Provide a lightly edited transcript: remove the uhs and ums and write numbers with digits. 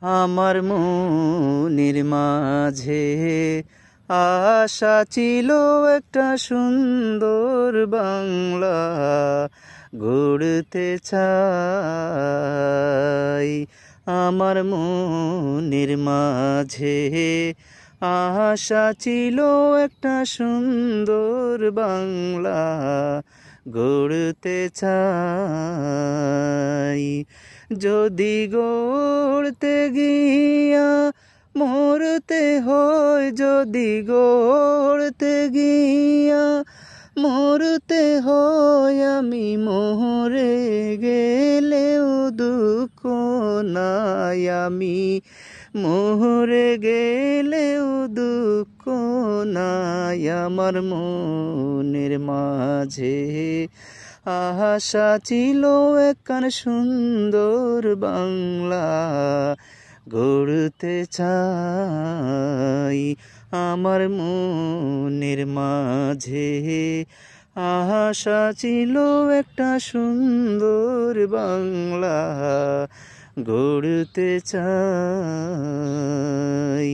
আমার মনের মাঝে আশা ছিল একটা সুন্দর বাংলা গড়তে চাই। আমার মনের মাঝে আশা ছিল একটা সুন্দর বাংলা গড়তে চাই। যদি গড়তে গিয়া মরতে হয়, যদি গড়তে গিয়া মরতে হয়, আমি মরে গেলেও দুঃখ নাই, আমি মরে গেলেও দুঃখ নাই। আমার মনের মাঝে আশা ছিল একখান সুন্দর বাংলা গড়তে চাই। আমার মনের মাঝে আশা ছিল একটা সুন্দর বাংলা গড়তে চাই।